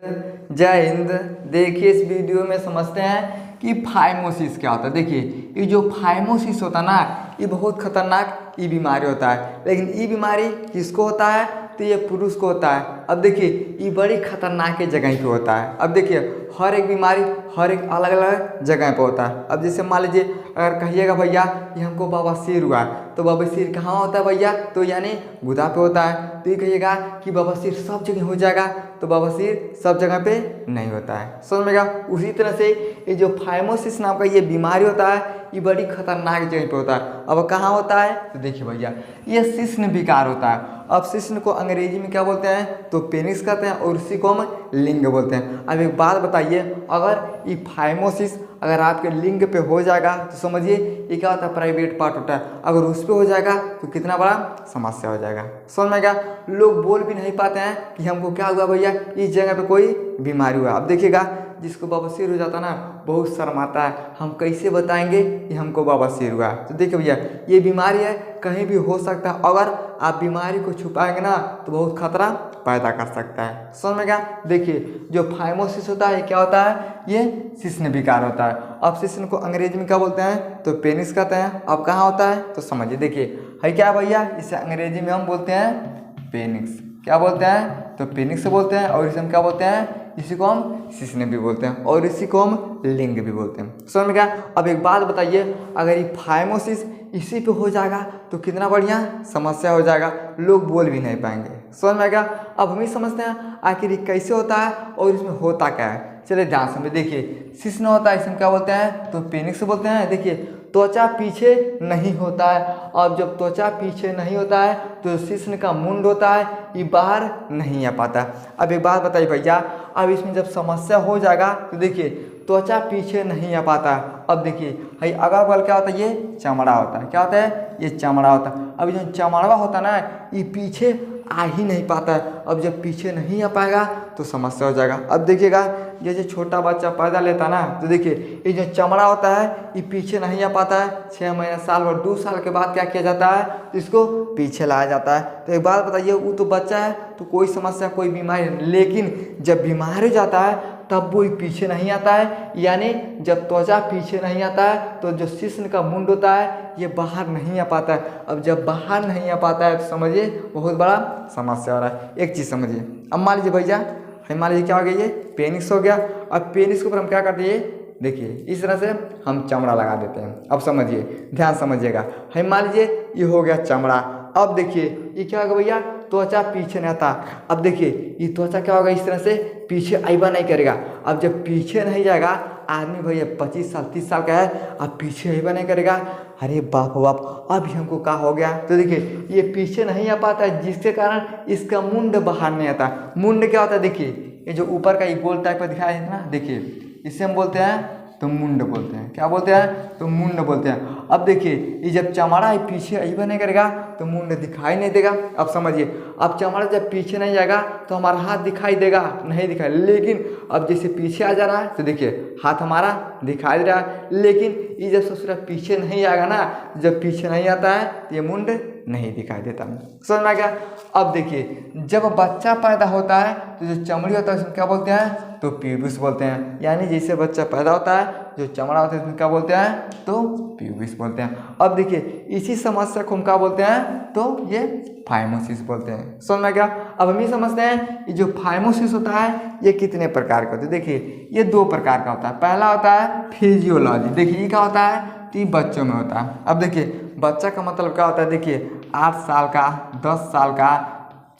जय हिंद। देखिए इस वीडियो में समझते हैं कि फाइमोसिस क्या होता है। देखिए ये जो फाइमोसिस होता है ना, ये बहुत खतरनाक ई बीमारी होता है। लेकिन ई बीमारी किसको होता है? तो ये पुरुष को होता है। अब देखिए ये बड़ी खतरनाक जगह पे होता है। अब देखिए हर एक बीमारी हर एक अलग अलग जगह पे होता है। अब जैसे मान लीजिए अगर कहिएगा भैया कि हमको बवासीर हुआ है, तो बवासीर कहाँ होता है भैया? तो यानी गुदा पे होता है। तो ये कहिएगा कि बवासीर सब जगह हो जाएगा, तो बवासीर सब जगह पे नहीं होता है। समझ में गया? उसी तरह से ये जो फाइमोसिस नाम का ये बीमारी होता है, ये बड़ी खतरनाक जगह पे होता है। अब कहाँ होता है? तो देखिए भैया ये शिश्न विकार होता है। अब शिश्न को अंग्रेजी में क्या बोलते हैं? तो पेनिस कहते हैं, और उसी को हम लिंग बोलते हैं। अब एक बात बताइए, अगर ये फाइमोसिस अगर आपके लिंग पे हो जाएगा तो समझिए ये क्या होता है? प्राइवेट पार्ट होता है। अगर उस पे हो जाएगा तो कितना बड़ा समस्या हो जाएगा। समझ में गया? लोग बोल भी नहीं पाते हैं कि हमको क्या हुआ भैया, इस जगह पे कोई बीमारी हुआ। अब देखिएगा जिसको बवासीर हो जाता है ना, बहुत शर्माता है, हम कैसे बताएंगे कि हमको बवासीर हुआ। तो देखिए भैया ये बीमारी है, कहीं भी हो सकता है। अगर आप बीमारी को छुपाएंगे ना तो बहुत खतरा पैदा कर सकता है। समझ में गया? देखिए जो फाइमोसिस होता है क्या होता है? ये शिश्न विकार होता है। अब शिश्न को अंग्रेजी में क्या बोलते हैं? तो पेनिस कहते हैं। अब कहाँ होता है? तो समझिए, देखिए है क्या भैया, इसे अंग्रेजी में हम बोलते हैं पेनिक्स। क्या बोलते हैं? तो पेनिक्स बोलते हैं। और इसे हम क्या बोलते हैं? इसी को हम शिश्न भी बोलते हैं, और इसी को हम लिंग भी बोलते हैं। समझ में गया? अब एक बात बताइए, अगर ये फाइमोसिस इसी पे हो जाएगा तो कितना बढ़िया समस्या हो जाएगा, लोग बोल भी नहीं पाएंगे। समझ में गया? अब हम ही समझते हैं आखिर ये कैसे होता है और इसमें होता क्या है। चलिए ध्यान से देखिए, शिश्न होता है, इसे हम क्या बोलते हैं? तो पेनिक्स बोलते हैं। देखिए त्वचा पीछे नहीं होता है। अब जब त्वचा पीछे नहीं होता है तो शिश्न का मुंड होता है, ये बाहर नहीं आ पाता। अब एक बात बताइए भैया, अब इसमें जब समस्या हो जाएगा तो देखिए त्वचा पीछे नहीं आ पाता। अब देखिए भाई अगल बगल क्या होता है? ये चमड़ा होता है। क्या होता है? ये चमड़ा होता है। अब जो चमड़ा होता है ना, ये पीछे आ ही नहीं पाता है। अब जब पीछे नहीं आ पाएगा तो समस्या हो जाएगा। अब देखिएगा जैसे छोटा बच्चा पैदा लेता है ना, तो देखिए ये जो चमड़ा होता है ये पीछे नहीं आ पाता है। 6 महीने साल और 2 साल के बाद क्या किया जाता है? तो इसको पीछे लाया जाता है। तो एक बात बताइए, वो तो बच्चा है तो कोई समस्या कोई बीमारी नहीं, लेकिन जब बीमार हो जाता है तब वो पीछे नहीं आता है। यानी जब त्वचा पीछे नहीं आता है तो जो शिश्न का मुंड होता है ये बाहर नहीं आ पाता है। अब जब बाहर नहीं आ पाता है तो समझिए बहुत बड़ा समस्या हो रहा है। एक चीज़ समझिए, अब मान लीजिए भैया मान लीजिए क्या हो गया, ये पेनिस हो गया। अब पेनिस के ऊपर हम क्या करते हैं? देखिए इस तरह से हम चमड़ा लगा देते हैं। अब समझिए, ध्यान समझिएगा, हम मान लीजिए ये हो गया चमड़ा। अब देखिए ये क्या होगा भैया? त्वचा पीछे नहीं आता। अब देखिए ये त्वचा क्या होगा? इस तरह से पीछे आइबा नहीं करेगा। अब जब पीछे नहीं जाएगा आदमी भैया 25 साल 30 साल का है, अब पीछे आइबा नहीं करेगा। अरे बाप बाप, अभी हमको क्या हो गया? तो देखिए ये पीछे नहीं आ पाता है, जिसके कारण इसका मुंड बाहर नहीं आता। मुंड क्या होता है? देखिए ये जो ऊपर का ये गोल टाइप का दिखाया है ना, देखिए इसे हम बोलते हैं तो मुंड बोलते हैं। क्या बोलते हैं? तो मुंड बोलते हैं। अब देखिए ये जब चमड़ा है पीछे अइबा नहीं करेगा तो मुंड दिखाई नहीं देगा। अब समझिए, अब चमड़ा जब पीछे नहीं जाएगा तो हमारा हाथ दिखाई देगा? नहीं दिखाई। लेकिन अब जैसे पीछे आ जा रहा है तो देखिए हाथ हमारा दिखाई दे रहा है। लेकिन ये जब ससुरा पीछे नहीं आएगा ना, जब पीछे नहीं आता है तो ये मुंड नहीं दिखाई देता। समझ में आ गया? अब देखिए जब बच्चा पैदा होता है तो जो चमड़ी होता है उसमें क्या बोलते हैं? तो प्यूबिस बोलते हैं। यानी जैसे बच्चा पैदा होता है जो चमड़ा होता है उसमें क्या बोलते हैं? तो प्यूबिस बोलते हैं। अब देखिए इसी समस्या को हम क्या बोलते हैं? तो ये फाइमोसिस बोलते हैं। समझ में गया? अब हम ये समझते हैं ये जो फाइमोसिस होता है ये कितने प्रकार का होता है। देखिए ये 2 प्रकार का होता है। पहला होता है फिजियोलॉजी। देखिए ये क्या होता है? तो बच्चों में होता है। अब देखिए बच्चा का मतलब क्या होता है? देखिए 8 साल का, 10 साल का,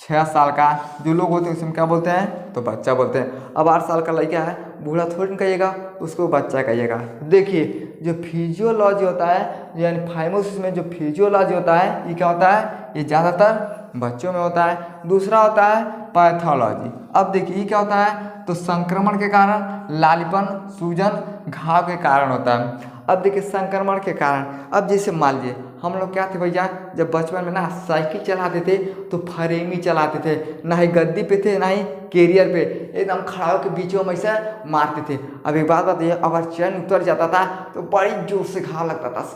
6 साल का जो लोग होते हैं उसमें क्या बोलते हैं? तो बच्चा बोलते हैं। अब 8 साल का लड़का है, बूढ़ा थोड़ी ना कहिएगा, उसको बच्चा कहिएगा। देखिए जो फिजियोलॉजी होता है, यानी फाइमोसिस में जो फिजियोलॉजी होता है ये क्या होता है? ये ज़्यादातर बच्चों में होता है। दूसरा होता है पैथोलॉजी। अब देखिए ये क्या होता है? तो संक्रमण के कारण, लालीपन, सूजन, घाव के कारण होता है। अब देखिए संक्रमण के कारण, अब जैसे मान लीजिए हम लोग क्या थे भैया, जब बचपन में ना साइकिल चलाते थे तो फरेमी चलाते थे, ना ही गद्दी पे थे ना ही कैरियर पे, एकदम खड़ा होकर बीचों में ऐसे मारते थे। अब एक बात बताइए, अगर चैन उतर जाता था तो बड़ी जोर से घाव लगता था,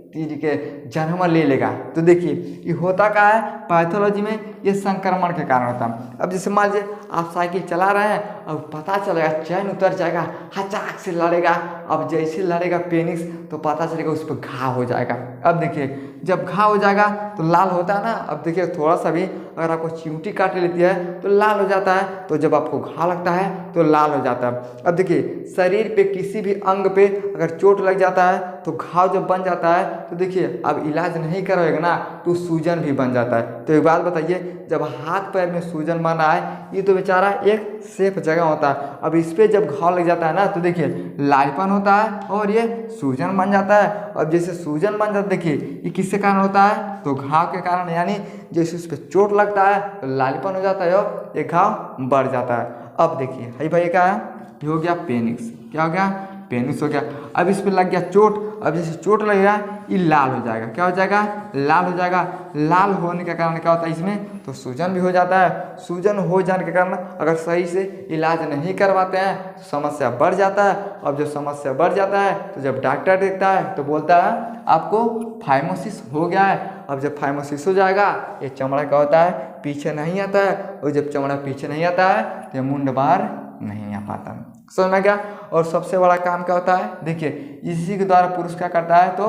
तीर के जन्म ले लेगा। तो देखिए ये होता क्या है, पैथोलॉजी में ये संक्रमण के कारण होता है। अब जैसे मान लीजिए आप साइकिल चला रहे हैं, अब पता चलेगा चैन उतर जाएगा, हचाक से लड़ेगा। अब जैसे लड़ेगा पेनिस तो पता चलेगा उस पर घाव हो जाएगा। अब देखिए जब घाव हो जाएगा तो लाल होता है ना। अब देखिए थोड़ा सा भी अगर आपको चींटी काट लेती है तो लाल हो जाता है, तो जब आपको घाव लगता है तो लाल हो जाता है। अब देखिए शरीर पे किसी भी अंग पे अगर चोट लग जाता है तो घाव जब बन जाता है तो देखिए अब इलाज नहीं कराएगा ना तो सूजन भी बन जाता है। तो एक बात बताइए, जब हाथ पैर में सूजन बन रहा है, ये तो बेचारा एक सेफ जगह होता है। अब इस पर जब घाव लग जाता है ना तो देखिए लालपन होता है और ये सूजन बन जाता है। अब जैसे सूजन बन जाता है, देखिए ये किसके कारण होता है, तो घाव के कारण, यानी जैसे उस पर चोट लगता है तो लालपन हो जाता है और ये घाव बढ़ जाता है। अब देखिए हाई भाई क्या है, ये हो गया पेनिस, क्या हो गया, पेनिस हो गया। अब इस पर लग गया चोट, अब जैसे चोट लगेगा ये लाल हो जाएगा, क्या हो जाएगा, लाल हो जाएगा। लाल होने के कारण क्या होता है इसमें, तो सूजन भी हो जाता है। सूजन हो जाने के कारण अगर सही से इलाज नहीं करवाते हैं तो समस्या बढ़ जाता है। अब जब समस्या बढ़ जाता है तो जब डॉक्टर देखता है तो बोलता है आपको फाइमोसिस हो गया है। अब जब फाइमोसिस हो जाएगा, ये चमड़ा क्या होता है, पीछे नहीं आता है, और जब चमड़ा पीछे नहीं आता है तो ये मुंड बाहर नहीं आ पाता। समझ में क्या। और सबसे बड़ा काम क्या होता है, देखिए इसी के द्वारा पुरुष क्या करता है, तो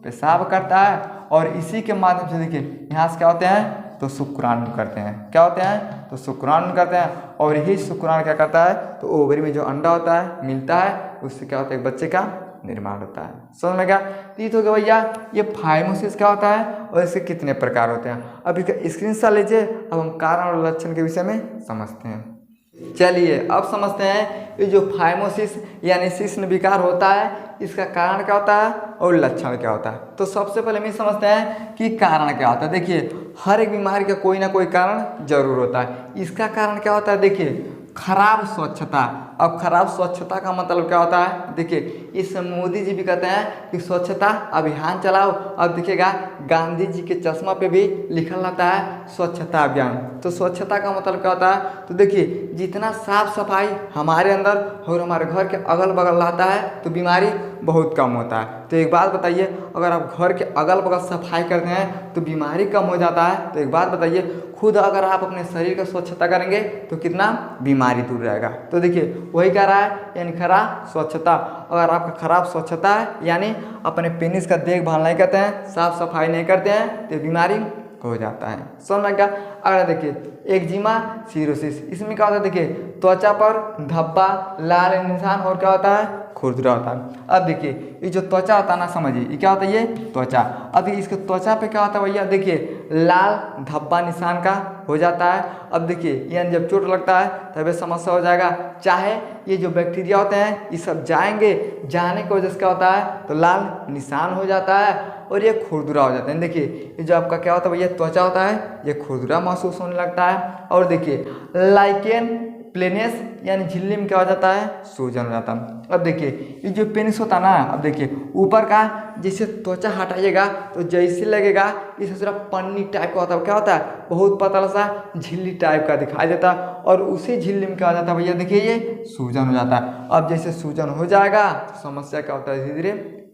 पेशाब करता है, और इसी के माध्यम से देखिए यहाँ से क्या होते हैं, तो शुक्राणु करते हैं। क्या होते हैं, तो शुक्राणु करते हैं, और यही शुक्राणु क्या करता है, तो ओवरी में जो अंडा होता है मिलता है, उससे क्या होता है, एक बच्चे का निर्माण होता है। समझ में क्या। तो हो गया भैया ये फाइमोसिस क्या होता है और इसके कितने प्रकार होते हैं। अब इसका स्क्रीनशॉट लीजिए। अब हम कारण और लक्षण के विषय में समझते हैं। चलिए अब समझते हैं ये जो फाइमोसिस यानी शिश्न विकार होता है, इसका कारण क्या होता है और लक्षण क्या होता है। तो सबसे पहले हम समझते हैं कि कारण क्या होता है। देखिए हर एक बीमारी का कोई ना कोई कारण जरूर होता है। इसका कारण क्या होता है, देखिए खराब स्वच्छता। अब खराब स्वच्छता का मतलब क्या होता है, देखिए इस मोदी जी भी कहते हैं कि स्वच्छता अभियान चलाओ। अब देखिएगा गांधी जी के चश्मा पे भी लिखा रहता है स्वच्छता अभियान। तो स्वच्छता का मतलब क्या होता है, तो देखिए जितना साफ सफाई हमारे अंदर और हमारे घर के अगल बगल रहता है तो बीमारी बहुत कम होता है। तो एक बात बताइए, अगर आप घर के अगल बगल सफाई करते हैं तो बीमारी कम हो जाता है। तो एक बात बताइए, खुद अगर आप अपने शरीर का स्वच्छता करेंगे तो कितना बीमारी दूर रहेगा। तो देखिए वही कह रहा है, यानी खराब स्वच्छता। अगर आपका खराब स्वच्छता है यानी अपने पेनिस का देखभाल नहीं करते हैं, साफ सफाई नहीं करते हैं, तो बीमारी हो जाता है। समझ में क्या। अगर देखिए एक्जिमा सीरोसिस, इसमें क्या होता है, देखिए त्वचा पर धब्बा, लाल निशान और क्या होता है, खुरदुरा होता है। अब देखिए ये जो त्वचा होता है ना, समझिए ये क्या होता है, ये त्वचा। अब इसके त्वचा पे क्या होता है भैया, देखिए लाल धब्बा निशान का हो जाता है। अब देखिए ये जब चोट लगता है तब समस्या हो जाएगा। चाहे ये जो बैक्टीरिया होते हैं ये सब जाएंगे, जाने की वजह से क्या होता है, तो लाल निशान हो जाता है और ये खुरदुरा हो जाता है। देखिए ये जो आपका क्या होता है भैया, त्वचा होता है, ये खुरदुरा महसूस होने लगता है। और देखिए लाइकेन प्लेनेस यानी झिल्ली में क्या हो जाता है, सूजन हो जाता है। अब देखिए ये जो पेनिस होता है ना, अब देखिए ऊपर का जैसे त्वचा हटाइएगा तो जैसे लगेगा इसे सिर्फ पन्नी टाइप का होता है। क्या होता है, बहुत पतला सा झिल्ली टाइप का दिखाई देता है, और उसी झिल्ली में क्या हो जाता है भैया, देखिए ये सूजन हो जाता है। अब जैसे सूजन हो जाएगा तो समस्या क्या होता है, धीरे धीरे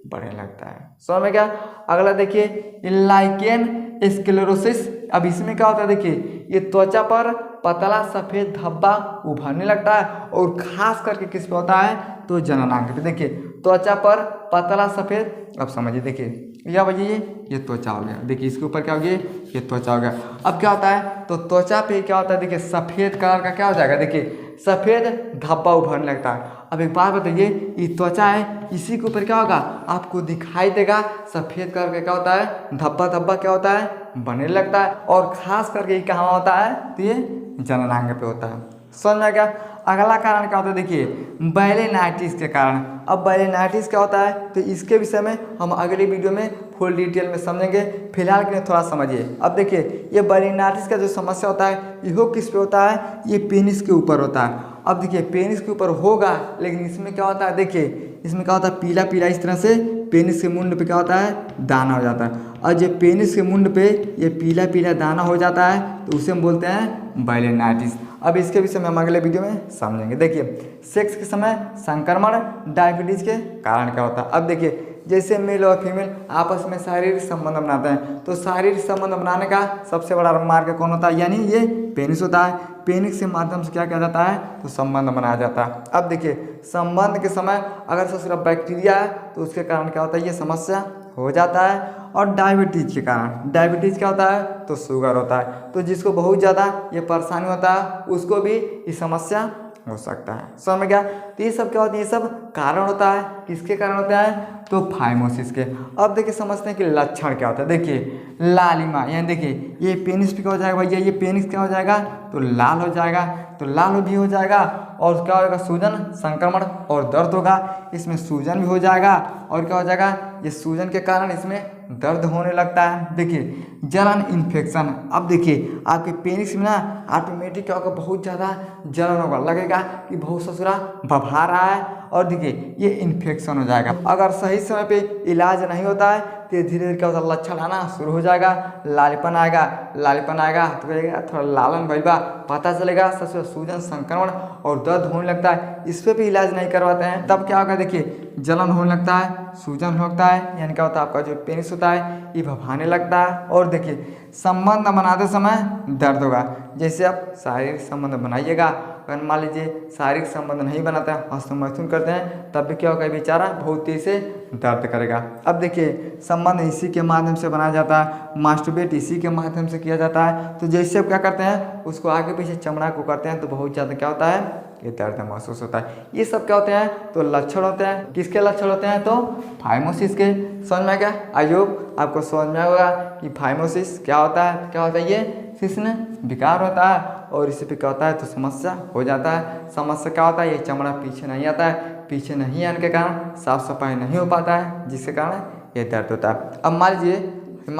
बढ़ने लगता है। समझ में क्या। अगला देखिए लाइकेन स्क्लेरोसिस। अब इसमें क्या होता है, देखिए ये त्वचा पर पतला सफेद धब्बा उभरने लगता है, और खास करके किस पे होता है, तो जननांग पे। देखिए त्वचा पर पतला सफेद, अब समझिए देखिए या भैया ये त्वचा हो गया, देखिए इसके ऊपर क्या हो गया, ये त्वचा हो गया। अब क्या होता है, तो त्वचा पे क्या होता है, देखिए सफेद कलर का क्या हो जाएगा, देखिए सफेद धब्बा उभरने लगता है। अब एक बात बताइए, ये त्वचा है, इसी के ऊपर क्या होगा, आपको दिखाई देगा सफेद कलर का क्या होता है, धब्बा धब्बा क्या होता है, बनने लगता है। और खास करके ये कहाँ होता है, तो ये जननांग पे होता है। समझ में क्या। अगला कारण क्या होता है, देखिए बैलेनाइटिस के कारण। अब बैलेनाइटिस क्या होता है, तो इसके विषय में हम अगले वीडियो में फुल डिटेल में समझेंगे। फिलहाल के लिए थोड़ा समझिए। अब देखिए ये बैलेनाइटिस का जो समस्या होता है, ये किस पे होता है, ये पेनिस के ऊपर होता है। अब देखिए पेनिस के ऊपर होगा, लेकिन इसमें क्या होता है, देखिए इसमें क्या होता है, पीला पीला इस तरह से पेनिस के मुंड पे क्या होता है, दाना हो जाता है। और जब पेनिस के मुंड पे ये पीला पीला दाना हो जाता है तो उसे हम बोलते हैं बाइलेनाइटिस। अब इसके विषय में हम अगले वीडियो में समझेंगे। देखिए सेक्स के समय संक्रमण डायबिटीज के कारण क्या होता है। अब देखिए जैसे मेल और फीमेल आपस में शारीरिक संबंध बनाते हैं तो शारीरिक संबंध बनाने का सबसे बड़ा मार्ग कौन होता है, यानी ये पेनिस होता है। पेनिस के माध्यम से क्या किया जाता है, तो संबंध बनाया जाता है। अब देखिए संबंध के समय अगर ससुरा बैक्टीरिया है तो उसके कारण क्या होता है, ये समस्या हो जाता है। और डायबिटीज के कारण, डायबिटीज क्या होता है, तो शुगर होता है। तो जिसको बहुत ज़्यादा ये परेशानी होता है उसको भी ये समस्या हो सकता है। समझ में गया। तो ये सब क्या होता है, ये सब कारण होता है। किसके कारण होता है, तो फाइमोसिस के। अब देखिए समझते हैं कि लक्षण क्या होता है। देखिए लालिमा, यानी देखिए ये पेनिस पे क्या हो जाएगा भैया, ये पेनिस क्या हो जाएगा, तो लाल हो जाएगा। तो लाल भी हो जाएगा और क्या होगा, सूजन, संक्रमण और दर्द होगा। इसमें सूजन भी हो जाएगा और क्या हो जाएगा, ये सूजन के कारण इसमें दर्द होने लगता है। देखिए जलन, इन्फेक्शन। अब देखिए आपके पेनिस में ना ऑटोमेटिक क्या होगा, बहुत ज़्यादा जलन होगा, लगेगा कि बहुत ससुरा भभा रहा है। और देखिए ये इन्फेक्शन हो जाएगा। अगर सही समय पे इलाज नहीं होता है तो धीरे धीरे क्या होता है, लक्षण आना शुरू हो जाएगा। लालीपन आएगा, लालीपन आएगा तो कहेगा थोड़ा लालन भैया, पता चलेगा ससुरा सूजन, संक्रमण और दर्द होने लगता है। इस पर भी इलाज नहीं करवाते हैं तब क्या होगा, देखिए जलन होने लगता है, सूजन होता है, यानी क्या होता है आपका जो पेनिस होता है ये भभाने लगता है। और देखिए संबंध बनाते समय दर्द होगा। जैसे आप शारीरिक संबंध बनाइएगा, अगर मान लीजिए शारीरिक संबंध नहीं बनाते हैं, हस्तमैथुन करते हैं, तब भी क्या होगा, बेचारा बहुत तेज से दर्द करेगा। अब देखिए संबंध इसी के माध्यम से बनाया जाता है, मास्टरबेट इसी के माध्यम से किया जाता है। तो जैसे आप क्या करते हैं, उसको आगे पीछे चमड़ा को करते हैं तो बहुत ज़्यादा क्या होता है, ये दर्द महसूस होता है। ये सब क्या होते हैं, तो लक्षण होते हैं। किसके लक्षण होते हैं, तो फाइमोसिस के। समझ में क्या, आई होप आपको समझ में आएगा कि फाइमोसिस क्या होता है। क्या होता है, ये शिश्न विकार होता है और इसी पे क्या होता है, तो समस्या हो जाता है। समस्या क्या होता है, ये चमड़ा पीछे नहीं आता है, पीछे नहीं आने के कारण साफ सफाई नहीं हो पाता है, जिसके कारण ये दर्द होता है। अब मान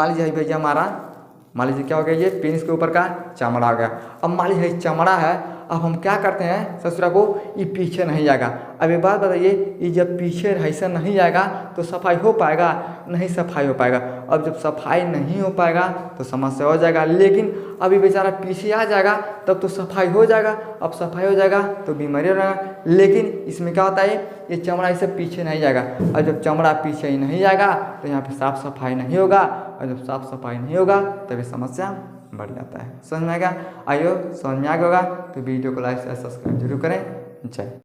लीजिए भैया हमारा, मान लीजिए क्या हो गया, ये पेनिस के ऊपर का चमड़ा आ गया। अब मान लीजिए चमड़ा है, अब हम क्या करते हैं, ससुरा को ये पीछे नहीं जाएगा। अब एक बात बताइए, ये जब पीछे ऐसा नहीं जाएगा तो सफाई हो पाएगा, नहीं सफाई हो पाएगा। अब जब सफाई नहीं हो पाएगा तो समस्या हो जाएगा। लेकिन अभी बेचारा पीछे आ जाएगा तब तो सफाई हो जाएगा। अब सफाई हो जाएगा तो बीमारी रहेगा। लेकिन इसमें क्या होता है, ये चमड़ा इसे पीछे नहीं जाएगा। और जब चमड़ा पीछे ही नहीं जाएगा तो यहाँ पे साफ सफाई नहीं होगा, और जब साफ सफाई नहीं होगा तभी समस्या बढ़ जाता है। समझ में आएगा, आइयो समझ में आ गया होगा तो वीडियो को लाइक और सब्सक्राइब जरूर करें। जय।